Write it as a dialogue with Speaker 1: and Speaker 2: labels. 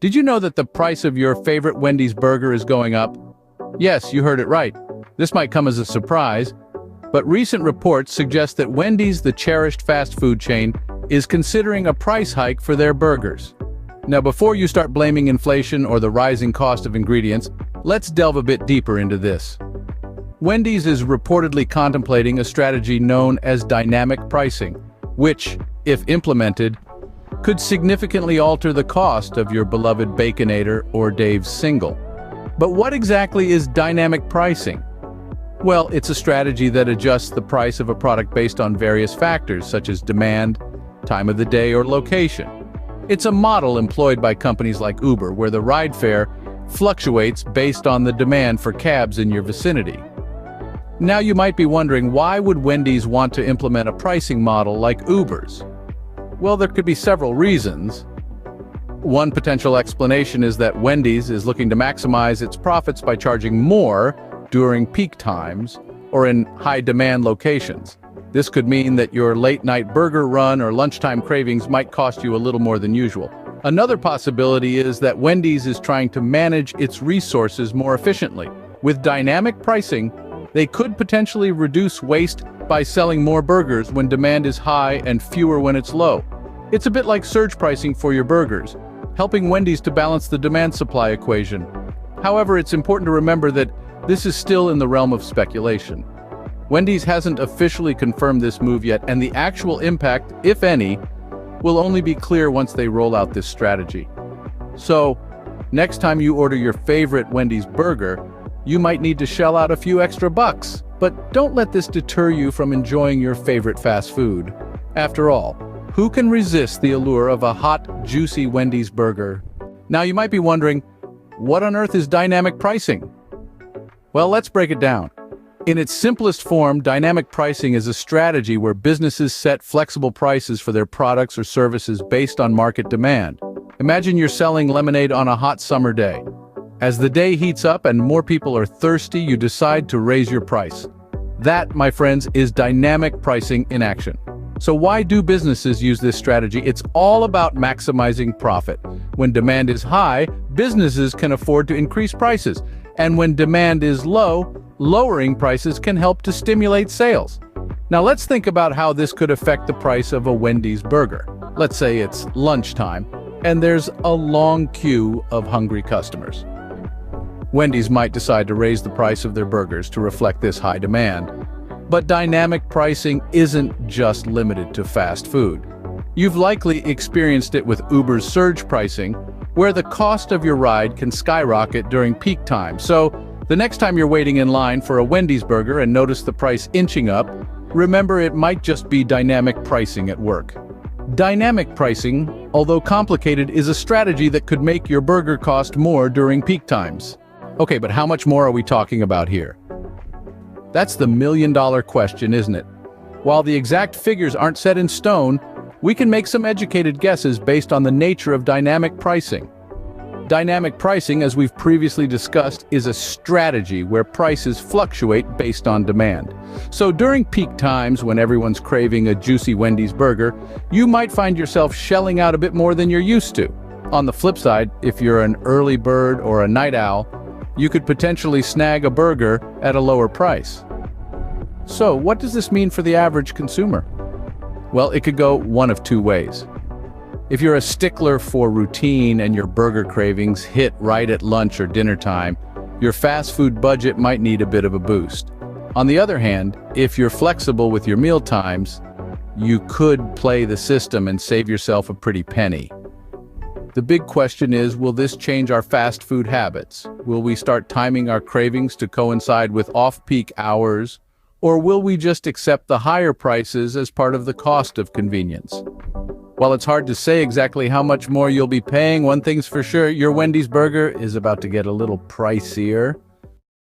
Speaker 1: Did you know that the price of your favorite Wendy's burger is going up? Yes, you heard it right. This might come as a surprise, but recent reports suggest that Wendy's, the cherished fast food chain, is considering a price hike for their burgers. Now, before you start blaming inflation or the rising cost of ingredients, let's delve a bit deeper into this. Wendy's is reportedly contemplating a strategy known as dynamic pricing, which, if implemented, could significantly alter the cost of your beloved Baconator or Dave's Single. But what exactly is dynamic pricing? Well, it's a strategy that adjusts the price of a product based on various factors such as demand, time of the day, or location. It's a model employed by companies like Uber, where the ride fare fluctuates based on the demand for cabs in your vicinity. Now you might be wondering, why would Wendy's want to implement a pricing model like Uber's? Well, there could be several reasons. One potential explanation is that Wendy's is looking to maximize its profits by charging more during peak times or in high-demand locations. This could mean that your late-night burger run or lunchtime cravings might cost you a little more than usual. Another possibility is that Wendy's is trying to manage its resources more efficiently. With dynamic pricing, they could potentially reduce waste by selling more burgers when demand is high and fewer when it's low. It's a bit like surge pricing for your burgers, helping Wendy's to balance the demand-supply equation. However, it's important to remember that this is still in the realm of speculation. Wendy's hasn't officially confirmed this move yet, and the actual impact, if any, will only be clear once they roll out this strategy. So, next time you order your favorite Wendy's burger, you might need to shell out a few extra bucks. But don't let this deter you from enjoying your favorite fast food. After all, who can resist the allure of a hot, juicy Wendy's burger? Now you might be wondering, what on earth is dynamic pricing? Well, let's break it down. In its simplest form, dynamic pricing is a strategy where businesses set flexible prices for their products or services based on market demand. Imagine you're selling lemonade on a hot summer day. As the day heats up and more people are thirsty, you decide to raise your price. That, my friends, is dynamic pricing in action. So why do businesses use this strategy? It's all about maximizing profit. When demand is high, businesses can afford to increase prices. And when demand is low, lowering prices can help to stimulate sales. Now let's think about how this could affect the price of a Wendy's burger. Let's say it's lunchtime, and there's a long queue of hungry customers. Wendy's might decide to raise the price of their burgers to reflect this high demand. But dynamic pricing isn't just limited to fast food. You've likely experienced it with Uber's surge pricing, where the cost of your ride can skyrocket during peak time. So, the next time you're waiting in line for a Wendy's burger and notice the price inching up, remember it might just be dynamic pricing at work. Dynamic pricing, although complicated, is a strategy that could make your burger cost more during peak times. Okay, but how much more are we talking about here? That's the million-dollar question, isn't it? While the exact figures aren't set in stone, we can make some educated guesses based on the nature of dynamic pricing. Dynamic pricing, as we've previously discussed, is a strategy where prices fluctuate based on demand. So during peak times, when everyone's craving a juicy Wendy's burger, you might find yourself shelling out a bit more than you're used to. On the flip side, if you're an early bird or a night owl, you could potentially snag a burger at a lower price. So, what does this mean for the average consumer? Well, it could go one of two ways. If you're a stickler for routine and your burger cravings hit right at lunch or dinner time, your fast food budget might need a bit of a boost. On the other hand, if you're flexible with your meal times, you could play the system and save yourself a pretty penny. The big question is, will this change our fast food habits? Will we start timing our cravings to coincide with off-peak hours? Or will we just accept the higher prices as part of the cost of convenience? While it's hard to say exactly how much more you'll be paying, one thing's for sure, your Wendy's burger is about to get a little pricier.